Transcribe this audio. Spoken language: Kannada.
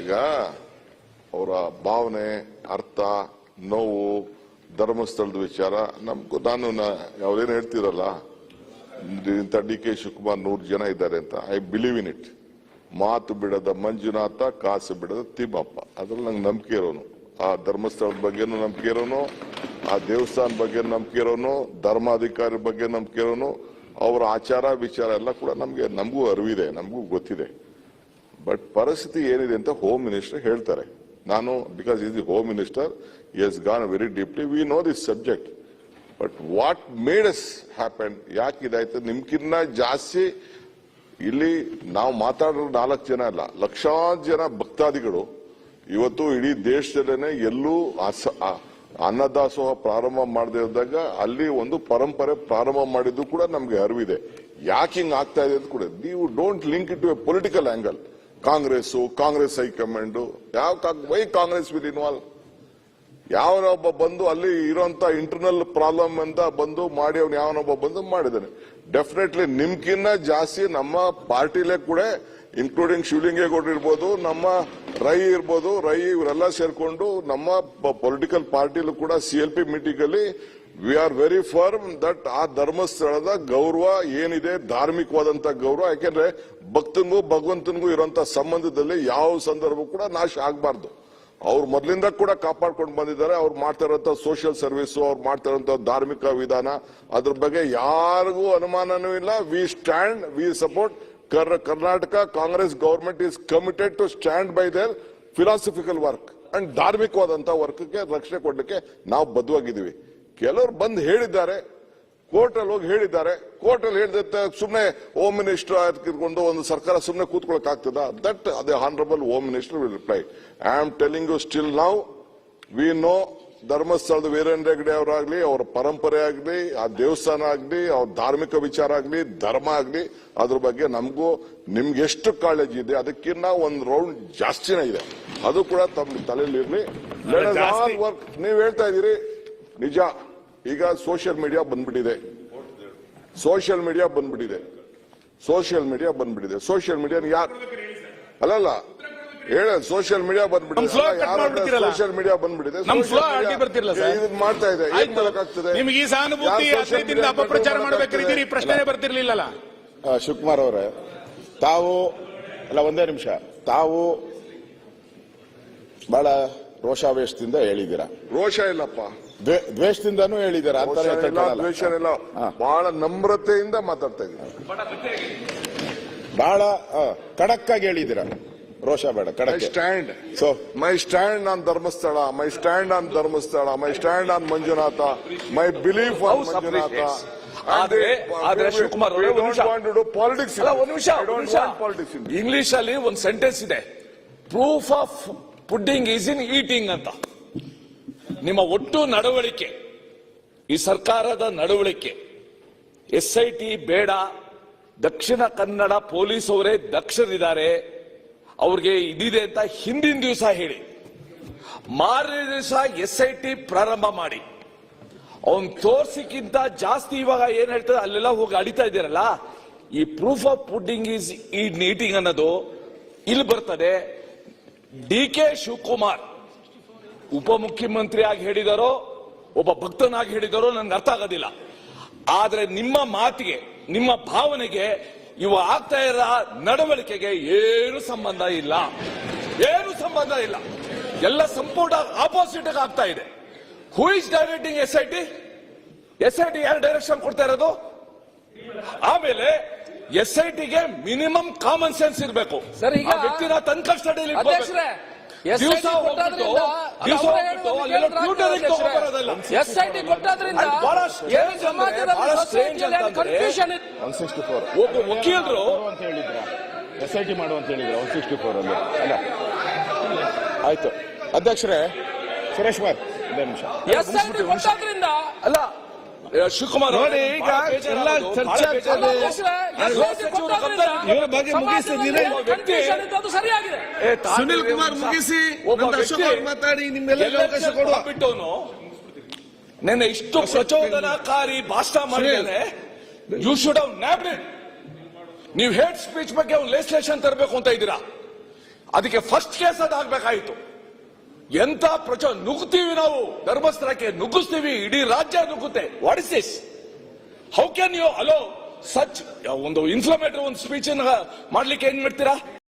ಈಗ ಅವರ ಭಾವನೆ, ಅರ್ಥ, ನೋವು, ಧರ್ಮಸ್ಥಳದ ವಿಚಾರ ನಮ್ಗೂ ನಾನು ಅವ್ರೇನು ಹೇಳ್ತಿರಲ್ಲ, ಇಂಥ DK ಶಿವಕುಮಾರ್ 100 ಜನ ಇದ್ದಾರೆ ಅಂತ. I believe in it. ಮಾತು ಬಿಡದ ಮಂಜುನಾಥ, ಕಾಸು ಬಿಡದ ತಿಮ್ಮಪ್ಪ, ಅದ್ರಲ್ಲಿ ನಂಗೆ ನಂಬಿಕೆ ಇರೋನು. ಆ ಧರ್ಮಸ್ಥಳದ ಬಗ್ಗೆನೂ ನಂಬಿಕೆ ಇರೋನು, ಆ ದೇವಸ್ಥಾನ ಬಗ್ಗೆ ನಂಬಿಕೆ ಇರೋನು, ಧರ್ಮಾಧಿಕಾರಿ ಬಗ್ಗೆ ನಂಬಿಕೆ ಇರೋನು. ಅವರ ಆಚಾರ ವಿಚಾರ ಎಲ್ಲ ಕೂಡ ನಮಗೂ ಅರಿವಿದೆ, ನಮಗೂ ಗೊತ್ತಿದೆ. ಬಟ್ ಪರಿಸ್ಥಿತಿ ಏನಿದೆ ಅಂತ ಹೋಮ್ ಮಿನಿಸ್ಟರ್ ಹೇಳ್ತಾರೆ. ನಾನು because is the home minister, he has gone very deeply. We know this subject. But what made us happen? ಯಾಕೆ ಇದಾಯ್ತು? ನಿಮ್ಗಿನ್ನ ಜಾಸ್ತಿ ಇಲ್ಲಿ ನಾವು ಮಾತಾಡೋ 4 ಜನ ಅಲ್ಲ, ಲಕ್ಷಾಂತರ ಜನ ಭಕ್ತಾದಿಗಳು ಇವತ್ತು ಇಡೀ ದೇಶದಲ್ಲೇನೆ ಎಲ್ಲೂ ಅನ್ನದಾಸೋಹ ಪ್ರಾರಂಭ ಮಾಡದೇ ಇದ್ದಾಗ ಅಲ್ಲಿ ಒಂದು ಪರಂಪರೆ ಪ್ರಾರಂಭ ಮಾಡಿದ್ದು ಕೂಡ ನಮ್ಗೆ ಅರಿವಿದೆ. ಯಾಕೆ ಹಿಂಗ್ ಆಗ್ತಾ ಇದೆ ಅಂತ ಕೂಡ ನೀವು don't link it to a political angle. Congress high command why Congress will involve? ಯಾವನೊಬ್ಬ ಬಂದು ಅಲ್ಲಿ ಇರೋಂತ ಇಂಟರ್ನಲ್ ಪ್ರಾಬ್ಲಮ್ ಅಂತ ಬಂದು ಮಾಡಿ ಅವ್ನು ಯಾವನೊಬ್ಬ ಬಂದು ಮಾಡಿದ್ದಾನೆ. ಡೆಫಿನೆಟ್ಲಿ ನಿಮ್ಗಿನ್ನ ಜಾಸ್ತಿ ನಮ್ಮ ಪಾರ್ಟಿಲೇ ಕೂಡ, ಇನ್ಕ್ಲೂಡಿಂಗ್ ಶಿವಲಿಂಗೇಗೌಡರು ಇರ್ಬೋದು, ನಮ್ಮ ರೈ ಇರ್ಬೋದು, ಇವರೆಲ್ಲ ಸೇರ್ಕೊಂಡು ನಮ್ಮ ಪೊಲಿಟಿಕಲ್ ಪಾರ್ಟಿಲೂ ಕೂಡ CLP ಮೀಟಿಂಗ್ ಅಲ್ಲಿ we are very firm that ಆ ಧರ್ಮಸ್ಥಳದ ಗೌರವ ಏನಿದೆ, ಧಾರ್ಮಿಕವಾದಂತ ಗೌರವ, ಯಾಕೆಂದ್ರೆ ಭಕ್ತನಿಗೂ ಭಗವಂತನಿಗೂ ಇರುವಂತ ಸಂಬಂಧದಲ್ಲಿ ಯಾವ ಸಂದರ್ಭ ಕೂಡ ನಾಶ ಆಗಬಾರ್ದು. ಅವ್ರು ಮೊದಲಿಂದ ಕೂಡ ಕಾಪಾಡ್ಕೊಂಡು ಬಂದಿದ್ದಾರೆ. ಅವ್ರು ಮಾಡ್ತಾ ಇರೋಂಥ ಸೋಷಿಯಲ್ ಸರ್ವಿಸ್, ಅವ್ರು ಮಾಡ್ತಾ ಇರೋಂಥ ಧಾರ್ಮಿಕ ವಿಧಾನ, ಅದ್ರ ಬಗ್ಗೆ ಯಾರಿಗೂ ಅನುಮಾನನೂ ಇಲ್ಲ. We support Karnataka Congress government is committed to stand by their philosophical work and ಧಾರ್ಮಿಕವಾದಂತ ವರ್ಕ್ಗೆ ರಕ್ಷಣೆ ಕೊಡ್ಲಿಕ್ಕೆ ನಾವು ಬದ್ಧವಾಗಿದ್ದೀವಿ. ಕೆಲವರು ಬಂದು ಹೇಳಿದ್ದಾರೆ, ಕೋರ್ಟ್ ಅಲ್ಲಿ ಹೋಗಿ ಹೇಳಿದ್ದಾರೆ. ಕೋರ್ಟ್ ಅಲ್ಲಿ ಹೇಳಿದ ಸುಮ್ಮನೆ ಹೋಮ್ ಮಿನಿಸ್ಟರ್ ಇಟ್ಕೊಂಡು ಒಂದು ಸರ್ಕಾರ ಸುಮ್ಮನೆ ಕೂತ್ಕೊಳಕ್ ಆಗ್ತದ? That the honourable home minister will reply. I am telling you still now we know ಧರ್ಮಸ್ಥಳದ ವೀರೇಂದ್ರ ಹೆಗ್ಗಡೆ ಅವರಾಗ್ಲಿ, ಅವರ ಪರಂಪರೆ ಆಗ್ಲಿ, ಆ ದೇವಸ್ಥಾನ ಆಗ್ಲಿ, ಅವ್ರ ಧಾರ್ಮಿಕ ವಿಚಾರ ಆಗ್ಲಿ, ಧರ್ಮ ಆಗ್ಲಿ, ಅದ್ರ ಬಗ್ಗೆ ನಮಗೂ ನಿಮ್ಗೆ ಎಷ್ಟು ಕಾಳಜಿ ಇದೆ ಅದಕ್ಕಿಂತ ಒಂದು ರೌಂಡ್ ಜಾಸ್ತಿನೇ ಇದೆ. ಅದು ಕೂಡ ತಮ್ಮ ತಲೆಯಲ್ಲಿ ಇರ್ಲಿ. ವರ್ಕ್ ನೀವ್ ಹೇಳ್ತಾ ಇದೀರಿ ನಿಜ. ಈಗ ಸೋಷಿಯಲ್ ಮೀಡಿಯಾ ಬಂದ್ಬಿಟ್ಟಿದೆ. ಸೋಷಿಯಲ್ ಮೀಡಿಯಾ ಬಂದ್ಬಿಟ್ಟಿದೆ. ಸೋಷಿಯಲ್ ಮೀಡಿಯಾ ಯಾರು ಅಲ್ಲಲ್ಲ ಹೇಳ, ಸೋಷಿಯಲ್ ಮೀಡಿಯಾ ಬಂದ್ಬಿಟ್ಟಿದೆ. ಸೋಷಿಯಲ್ ಮೀಡಿಯಾ ಬಂದ್ಬಿಟ್ಟಿದೆ. ಇದನ್ನ ಮಾಡ್ತಾ ಇದೆ. ಏನ್ ಮಾಡಕ್ಕಾಗ್ತದೆ? ನಿಮ್ಗೆ ಈ ಸಹಾನುಭೂತಿ ಅಪಪ್ರಚಾರ ಮಾಡಬೇಕಿದ್ದೀರಿ, ಪ್ರಶ್ನೆ ಬರ್ತಿರ್ಲಿಲ್ಲ. ಶಿವಕುಮಾರ್ ಅವರೇ, ತಾವು ಅಲ್ಲ, ಒಂದೇ ನಿಮಿಷ, ತಾವು ಬಹಳ ರೋಷಾವೇಶದಿಂದ ಹೇಳಿದ್ದೀರಾ. ರೋಷ ಇಲ್ಲಪ್ಪ, ದ್ವೇಷದಿಂದನೂ ಹೇಳಿದ್ದೀರಾ. ದ್ವೇಷ ಇಲ್ಲ, ಬಹಳ ನಮ್ರತೆಯಿಂದ ಮಾತಾಡ್ತಾ ಇದ್ದೀನಿ. ಬಹಳ ಖಡಕ್ಕಾಗಿ ಹೇಳಿದ್ದೀರಾ. ರೋಷ ಬೇಡ, ಖಡಕ್ stand. So my stand on Dharmasthala, my stand on Manjunatha, my belief on Manjunatha. ಆದ್ರೆ ಶಿವಕುಮಾರ್ ಪಾಲಿಟಿಕ್ಸ್ ಇಂಗ್ಲಿಷ್ ಅಲ್ಲಿ ಒಂದು ಸೆಂಟೆನ್ಸ್ ಇದೆ, proof of pudding is in eating ಅಂತ. ನಿಮ್ಮ ಒಟ್ಟು ನಡವಳಿಕೆ, ಈ ಸರ್ಕಾರದ ನಡವಳಿಕೆ, SIT ಬೇಡ, ದಕ್ಷಿಣ ಕನ್ನಡ ಪೊಲೀಸ್ ಅವರೇ ದಕ್ಷರಿದ್ದಾರೆ, ಅವ್ರಿಗೆ ಇದಿದೆ ಅಂತ ಹಿಂದಿನ ದಿವಸ ಹೇಳಿ, ಮಾರನೇ ದಿವಸ SIT ಪ್ರಾರಂಭ ಮಾಡಿ, ಅವನ್ ತೋರ್ಸಿಕ್ಕಿಂತ ಜಾಸ್ತಿ ಇವಾಗ ಏನ್ ಹೇಳ್ತದೆ ಅಲ್ಲೆಲ್ಲ ಹೋಗಿ ಅಡಿತಾ ಇದ್ದೀರಲ್ಲ. ಈ proof of pudding is eating ಅನ್ನೋದು ಇಲ್ಲಿ ಬರ್ತದೆ. DK ಶಿವಕುಮಾರ್ ಉಪಮುಖ್ಯಮಂತ್ರಿ ಆಗಿ ಹೇಳಿದಾರೋ, ಒಬ್ಬ ಭಕ್ತನಾಗಿ ಹೇಳಿದಾರೋ ನನ್ಗೆ ಅರ್ಥ ಆಗೋದಿಲ್ಲ. ಆದ್ರೆ ನಿಮ್ಮ ಮಾತಿಗೆ, ನಿಮ್ಮ ಭಾವನೆಗೆ, ಇವ ಆಗ್ತಾ ಇರೋ ನಡವಳಿಕೆಗೆ ಏನು ಸಂಬಂಧ ಇಲ್ಲ. ಎಲ್ಲ ಸಂಪೂರ್ಣ ಆಪೋಸಿಟ್ ಆಗ್ತಾ ಇದೆ. ಹೂ ಇಸ್ ಡೈರೆಕ್ಟಿಂಗ್ SIT ಯಾರು ಡೈರೆಕ್ಷನ್ ಕೊಡ್ತಾ ಇರೋದು? ಆಮೇಲೆ SITಗೆ ಮಿನಿಮಮ್ ಕಾಮನ್ ಸೆನ್ಸ್ ಇರಬೇಕು. ಆ ವ್ಯಕ್ತಿನ ತನ್ನ ಕಸ್ಟಡಿಯಲ್ಲಿ SIT ಕೊಟ್ಟದ್ರಿಂದ ಒಬ್ಬ ವಕೀಲರು SIT ಮಾಡುವಂತ ಹೇಳಿದ್ರು 164 ಅಲ್ಲಿ. ಅಲ್ಲ, ಆಯ್ತು ಅಧ್ಯಕ್ಷರೇ. ಸುರೇಶ್ ಕುಮಾರ್, ಒಂದು ನಿಮಿಷ. ಅಲ್ಲ ಶಿವಕುಮಾರ್ ನೋಡಿ, ಈಗ ಎಲ್ಲ ಚರ್ಚೆ ಸುನಿಲ್ ಕುಮಾರ್ ಮುಗಿಸಿ ಮಾತಾಡಿ, ನಿಮ್ಮೆಲ್ಲ ಅವಕಾಶ ಕೊಡುವ. ಬಿಟ್ಟವನು ನೆನ್ನೆ ಇಷ್ಟು ಪ್ರಚೋದನಕಾರಿ ಭಾಷಣ ಮಾಡಿದ್ದೇನೆ. You should have nabbed it. ನೀವು ಹೇಟ್ ಸ್ಪೀಚ್ ಬಗ್ಗೆ ಒಂದು ಲೆಜಿಸ್ಲೇಷನ್ ತರಬೇಕು ಅಂತ ಇದ್ದೀರಾ. ಅದಕ್ಕೆ ಫಸ್ಟ್ ಕೇಸ್ ಅದಾಗಬೇಕಾಯಿತು. ಎಂತ ನುಗ್ಗುತ್ತೀವಿ ನಾವು, ಧರ್ಮಸ್ಥಳಕ್ಕೆ ನುಗ್ಗಿಸ್ತೀವಿ, ಇಡೀ ರಾಜ್ಯ ನುಗ್ಗುತ್ತೆ. What is this? How can you allow such ಒಂದು ಇನ್ಫ್ಲಮೇಟರಿ ಒಂದು ಸ್ಪೀಚ್ ಮಾಡ್ಲಿಕ್ಕೆ ಏನ್ ಮಾಡ್ತೀರಾ?